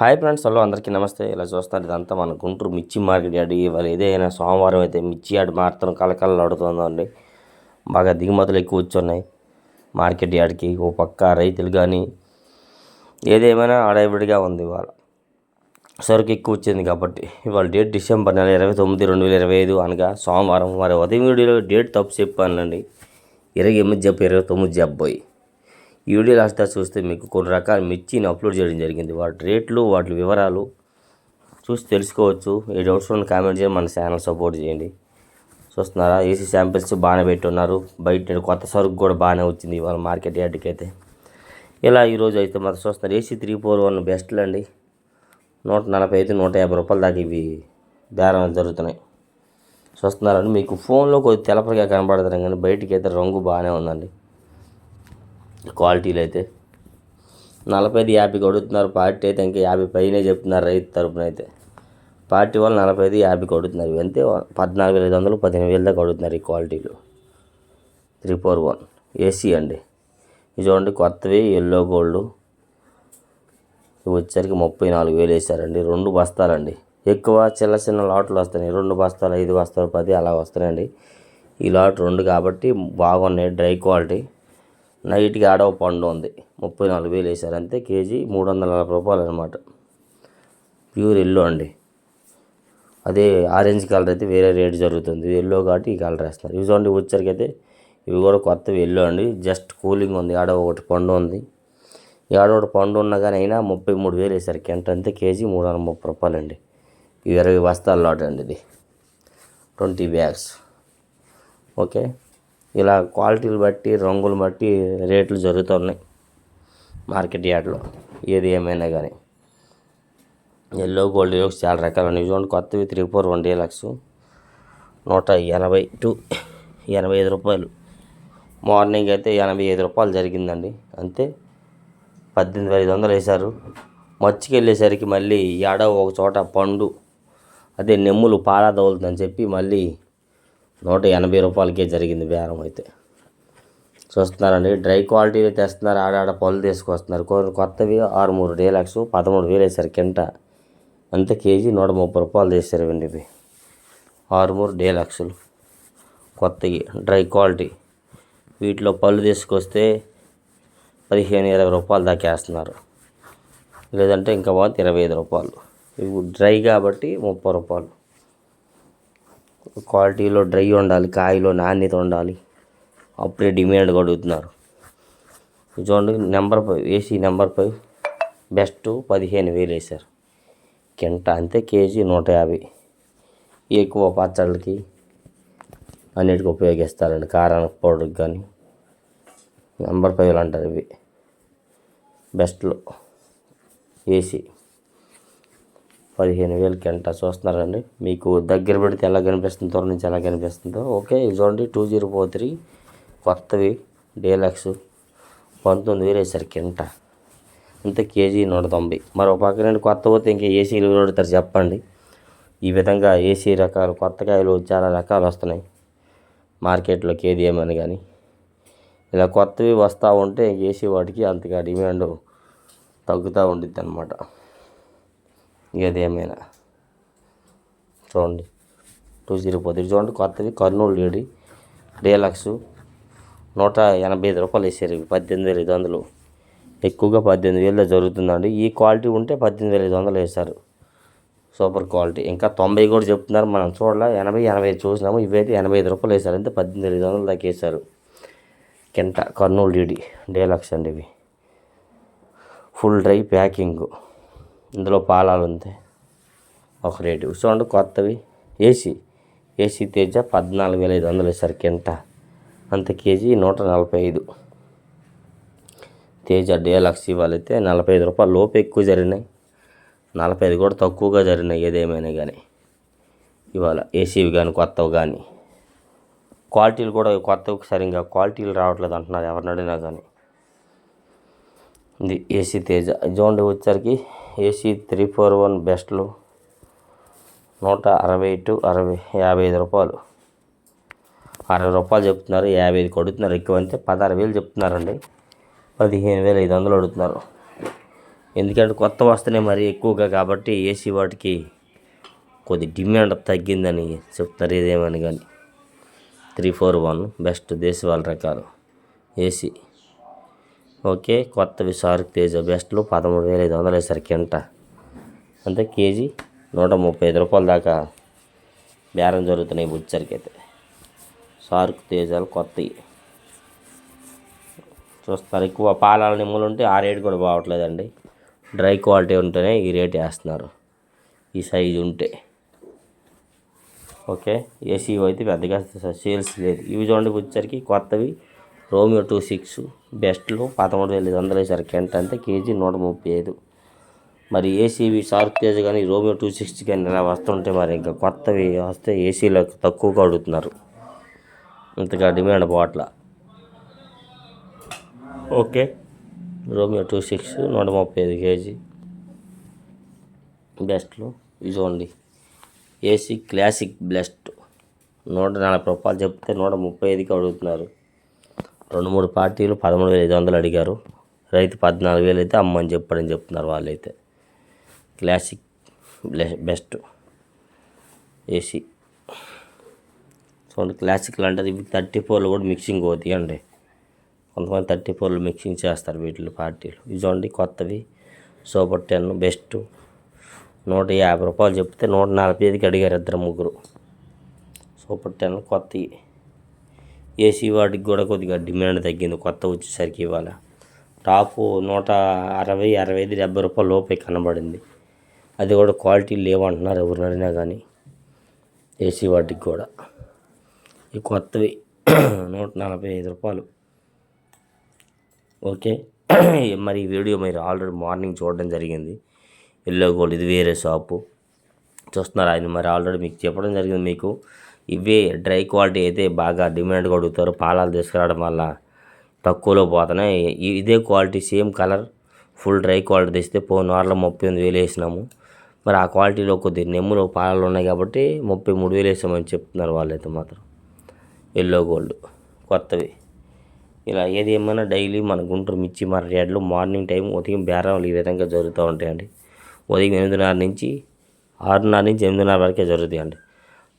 Hi friends, hello అందరికీ నమస్తే. ఇలా చూస్తున్నారు, ఇదంతా మన గుంటూరు మిర్చి మార్కెట్ యార్డ్. ఇవాళ ఏదైనా సోమవారం అయితే మిర్చి యార్డ్ మాత్రం కలకలలాడుతుందండి. బాగా దిగుమతులు ఎక్కువ వచ్చున్నాయి మార్కెట్ యార్డ్కి. ఓ పక్క రైతులు కానీ ఏదేమైనా హడావిడిగా ఉంది. ఇవాళ సరుకు ఎక్కువ వచ్చింది కాబట్టి ఇవాళ డేట్ డిసెంబర్ నెల 29, 2025 అనగా సోమవారం. మరి ఉదయం వీడియోలో డేట్ తప్పు చెప్పానండి. 28 చెప్పి 29 చెప్పబోయి ఈ వీడియో లాస్ట్ చూస్తే మీకు కొన్ని రకాల మిర్చిని అప్లోడ్ చేయడం జరిగింది. వాటి రేట్లు, వాటి వివరాలు చూసి తెలుసుకోవచ్చు. ఏ డౌట్స్ ఉన్న కామెంట్ చేయండి, మన ఛానల్ సపోర్ట్ చేయండి. చూస్తున్నారా, ఏసీ శాంపిల్స్ బాగానే పెట్టున్నారు. బయట కొత్త సరుకు కూడా బాగానే వచ్చింది ఇవాళ మార్కెట్ యార్డ్కి అయితే. ఇలా ఈరోజు అయితే మనం చూస్తున్నారు, ఏసీ 341 బెస్ట్లు అండి. 145, 150 రూపాయల దాకా ఇవి బేరం జరుగుతున్నాయి. చూస్తున్నారండి, మీకు ఫోన్లో కొద్దిగా తెలపరిగా కనబడుతున్నాయి కానీ బయటికి అయితే రంగు బాగానే ఉందండి. క్వాలిటీలు అయితే 45, 50 కొడుతున్నారు. పార్టీ అయితే ఇంకా 50 పైనే చెప్తున్నారు రైతు తరపున అయితే. పార్టీ వాళ్ళు 45, 50 కొడుతున్నారు. ఇవంతే 14,500, 15,000 దాకా కొడుతున్నారు ఈ క్వాలిటీలు. 341 ఏసీ అండి. ఇది చూడండి, కొత్తవి ఎల్లో గోల్డ్. ఇవి వచ్చేసరికి 34,000 వేసారండి. 2 బస్తాలండి. ఎక్కువ చిన్న చిన్న లాట్లు వస్తున్నాయి. 2 బస్తాలు, 5 బస్తాలు, 10 అలా వస్తున్నాయండి. ఈ లాట్ 2 కాబట్టి బాగున్నాయి, డ్రై క్వాలిటీ. నైట్కి ఆడవ పండు ఉంది. 34,000 వేసారు అంతే. కేజీ 340 రూపాయలు అనమాట. ప్యూర్ ఎల్లో అండి. అదే ఆరెంజ్ కలర్ అయితే వేరే రేట్ జరుగుతుంది. ఎల్లో కాబట్టి ఈ కలర్ వేస్తున్నారు. ఇవి చూడండి, వచ్చరికి అయితే ఇవి కూడా కొత్తవి ఎల్లో అండి. జస్ట్ కూలింగ్ ఉంది. ఆడ ఒకటి పండు ఉంది. ఈ ఆడ ఒకటి పండు ఉన్నా కానీ అయినా 33,000 వేసారు కెంట అంతే. కేజీ 330 రూపాయలు అండి. ఇవి 20 బస్తాల లాట్ అండి. ఇది 20 బ్యాగ్స్. ఓకే, ఇలా క్వాలిటీలు బట్టి, రంగులు బట్టి రేట్లు జరుగుతున్నాయి మార్కెట్ యార్డ్లో. ఏది ఏమైనా కానీ ఎల్లో గోల్డ్ చాలా రకాలు ఉన్నాయి. చూడండి, కొత్తవి 341 డీలక్స్ 180 to 85 రూపాయలు. మార్నింగ్ అయితే 85 రూపాయలు జరిగిందండి అంతే. 18,500 వేశారు. మచ్చికి వెళ్ళేసరికి మళ్ళీ ఏడో ఒక చోట పండు, అదే నెమ్ములు పాలా తగులుతుందని చెప్పి మళ్ళీ 180 రూపాయలకే జరిగింది బేరం అయితే. చూస్తున్నారండి, డ్రై క్వాలిటీ తెస్తున్నారు. ఆడాడ పళ్ళు తీసుకొస్తున్నారు. కొత్తవి 63 డీలక్స్ 13,000 వేసారు కింట అంతే. కేజీ 130 రూపాయలు చేశారండి. ఇవి 63 డీలక్స్లు కొత్తవి డ్రై క్వాలిటీ. వీటిలో పళ్ళు తీసుకొస్తే 15-20 రూపాయలు దాకా వేస్తున్నారు. లేదంటే ఇంకా బాగా 25 రూపాయలు. ఇవి డ్రై కాబట్టి 30 రూపాయలు. క్వాలిటీలో డ్రై ఉండాలి, కాయలో నాణ్యత ఉండాలి, అప్పుడే డిమాండ్ అడుగుతున్నారు. చూడండి, నెంబర్ 5 ఏసీ నెంబర్ 5 బెస్ట్ 15,000 వేసారు కింట అంతే. కేజీ 150. ఎక్కువ పచ్చళ్ళకి అన్నిటికీ ఉపయోగిస్తారండి. కారం పౌడర్కి కానీ నెంబర్ 5 అంటారు ఇవి బెస్ట్లో. ఏసీ 15,000 కింట. చూస్తున్నారండి, మీకు దగ్గర పెడితే ఎలా కనిపిస్తుంది, త్వర నుంచి ఎలా కనిపిస్తుందో. ఓకే, ఇది చూడండి 2043 కొత్తవి డీలక్స్ 19,000 వేసారు కింట అంతే. కేజీ 190. మరో పక్క నుండి కొత్త పోతే ఇంకా ఏసీలు కొడతారు చెప్పండి. ఈ విధంగా ఏసీ రకాలు, కొత్త కాయలు చాలా రకాలు వస్తున్నాయి మార్కెట్లోకి. ఏది ఏమని కానీ ఇలా కొత్తవి వస్తూ ఉంటే ఏసీ వాటికి అంతగా డిమాండ్ తగ్గుతూ ఉండిద్ది అనమాట. ఏదేమైనా చూడండి 2043 చూడండి, కొత్తవి కర్నూలు లేడీ డీలక్స్ 185 రూపాయలు వేసారు. 18,500. ఎక్కువగా 18,000 జరుగుతుందండి. ఈ క్వాలిటీ ఉంటే 18,500 వేశారు. Super quality. ఇంకా 90 కూడా చెప్తున్నారు, మనం చూడాల. 80, 85 చూసినాము. ఇవైతే 85 రూపాయలు వేశారు అంతే. 18,500 దాకా వేశారు కింట. కర్నూలు లేడీ డీలక్స్ అండి. ఇవి ఫుల్ డ్రై ప్యాకింగ్. ఇందులో పాలాలు ఉంది ఒక రేటు. చూడండి, కొత్తవి ఏసీ తేజ 14,500 వేశారు కింట అంతే. కేజీ 145. తేజ డీలక్స్ ఇవాళైతే 45 రూపాయలు లోపు ఎక్కువ జరిగినాయి. 45 కూడా తక్కువగా జరిగినాయి. ఏదేమైనా కానీ ఇవాళ ఏసీవి కానీ కొత్తవి కానీ క్వాలిటీలు కూడా కొత్తవి సరిగ్గా క్వాలిటీలు రావట్లేదు అంటున్నారు ఎవరిని అడిగినా కానీ. ఇది ఏసీ తేజ. చూడండి, వచ్చరికి ఏసీ 341 బెస్ట్లు 160 to 55 రూపాయలు. 60 రూపాయలు చెప్తున్నారు, 55 కొడుతున్నారు. ఎక్కువ అంతే 16,000 చెప్తున్నారండి. 15,500 అడుగుతున్నారు. ఎందుకంటే కొత్త వస్తున్నాయి మరి ఎక్కువగా, కాబట్టి ఏసీ వాటికి కొద్ది డిమాండ్ తగ్గిందని చెప్తారు. ఇదేమని కానీ 341 బెస్ట్ దేశవాళ రకాలు ఏసీ. ఓకే, కొత్తవి షార్క్ తేజ బెస్ట్లు 13,500 వేసారు కింట. అంటే కేజీ 135 రూపాయల దాకా బేరం జరుగుతున్నాయి బుచ్చరికి అయితే. షార్క్ తేజాలు కొత్తవి చూస్తారు. ఎక్కువ పాలాల నిమ్మలు ఉంటే ఆ రేటు కూడా బాగట్లేదండి. డ్రై క్వాలిటీ ఉంటేనే ఈ రేట్ వేస్తున్నారు, ఈ సైజు ఉంటే. ఓకే, ఏసీ అయితే పెద్దగా సేల్స్ లేదు. ఇవి చూడండి బుచ్చరికి కొత్తవి రోమియో 26 బెస్ట్లు 13,500 వేసారు కింట. అంటే కేజీ 135. మరి ఏసీవి షార్క్ తేజ కానీ రోమియో 260 కానీ ఇలా వస్తుంటే మరి ఇంకా కొత్తవి వస్తే ఏసీలో తక్కువగా అడుగుతున్నారు, ఇంతగా డిమాండ్ పోవట్ల. ఓకే, రోమియో 26 135 కేజీ బెస్ట్లు. ఇవి చూడండి ఏసీ క్లాసిక్ బెస్ట్ 140 రూపాయలు చెప్తే 135కి అడుగుతున్నారు. 2-3 పార్టీలు 13,500 అడిగారు. రైతు 14,000 అయితే అమ్మని చెప్పాడని చెప్తున్నారు వాళ్ళైతే. క్లాసిక్ బెస్ట్ ఏసీ చూడండి. క్లాసిక్లు అంటే ఇవి 34 కూడా మిక్సింగ్ అవుతాయి అండి. కొంతమంది 34 మిక్సింగ్ చేస్తారు వీటిలో పార్టీలు. ఇవి చూడండి కొత్తవి సూపర్ 10 బెస్ట్ 150 రూపాయలు చెప్తే 145కి అడిగారు 2-3. సూపర్ 10 కొత్తవి. ఏసీ వాటికి కూడా కొద్దిగా డిమాండ్ తగ్గింది కొత్త వచ్చేసరికి. ఇవాళ టాపు 160, 65, 70 రూపాయల లోపే కనబడింది. అది కూడా క్వాలిటీ లేవంటున్నారు ఎవరు అడిగినా కానీ. ఏసీ వాటికి కూడా ఈ కొత్తవి 145 రూపాయలు. ఓకే, మరి ఈ వీడియో మీరు ఆల్రెడీ మార్నింగ్ చూడడం జరిగింది. ఎల్లో గోల్డ్ ఇది వేరే షాపు చూస్తున్నారు. ఆయన మరి ఆల్రెడీ మీకు చెప్పడం జరిగింది. మీకు ఇవే డ్రై క్వాలిటీ అయితే బాగా డిమాండ్గా అడుగుతారు. పాలాలు తీసుకురావడం వల్ల తక్కువలో పోతున్నాయి. ఇదే quality same colour full dry quality తెస్తే పోయిన వారంలో 38,000 వేసినాము. మరి ఆ క్వాలిటీలో కొద్ది నెమ్ములు పాలలు ఉన్నాయి కాబట్టి 33,000 వేసామని చెప్తున్నారు వాళ్ళైతే మాత్రం. ఎల్లో గోల్డ్ కొత్తవి. ఇలా ఏది ఏమైనా డైలీ మన గుంటూరు మిర్చి మార్కెట్లో మార్నింగ్ టైం ఉదయం బేరాలు ఈ విధంగా జరుగుతూ ఉంటాయండి. ఉదయం 8:30 నుంచి 6:30 నుంచి 8:30 వరకే జరుగుతాయండి.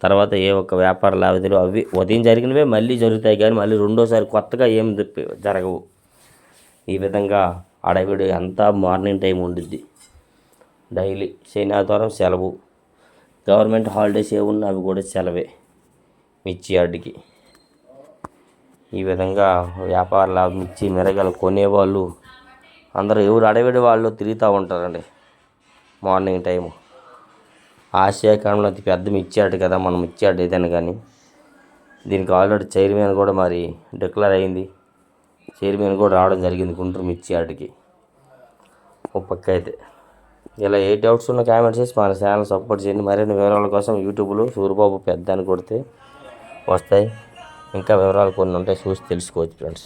తర్వాత ఏ ఒక్క వ్యాపార లావాదేవీలు అవి ఉదయం జరిగినవే మళ్ళీ జరుగుతాయి, కానీ మళ్ళీ రెండోసారి కొత్తగా ఏం జరగవు. ఈ విధంగా అడవిడి అంతా మార్నింగ్ టైం ఉండిద్ది. డైలీ శని ఆదివారం సెలవు. గవర్నమెంట్ హాలిడేస్ ఏమున్నా అవి కూడా సెలవే మిర్చి యార్డ్కి. ఈ విధంగా వ్యాపారాల మిర్చి మిరగాయలు కొనేవాళ్ళు అందరూ ఎవరు అడవిడి వాళ్ళు తిరుగుతూ ఉంటారండి మార్నింగ్ టైము. ఆసియా ఖండంలో అతి పెద్ద మిర్చి యార్డ్ కదా మనం మిర్చి యార్డ్ ఏదైనా కానీ. దీనికి ఆల్రెడీ చైర్మన్ కూడా మరి డిక్లేర్ అయింది. చైర్మన్ కూడా రావడం జరిగింది గుంటూరు మిర్చి యార్డ్కి. ఒక పక్క అయితే ఇలా ఏ డౌట్స్ ఉన్న కామెంట్స్ చేసి మన ఛానల్ సపోర్ట్ చేయండి. మరిన్ని వివరాల కోసం యూట్యూబ్లో సూరిబాబు పెద్ద అని కొడితే వస్తాయి. ఇంకా వివరాలు కొన్ని ఉంటాయి, చూసి తెలుసుకోవచ్చు ఫ్రెండ్స్.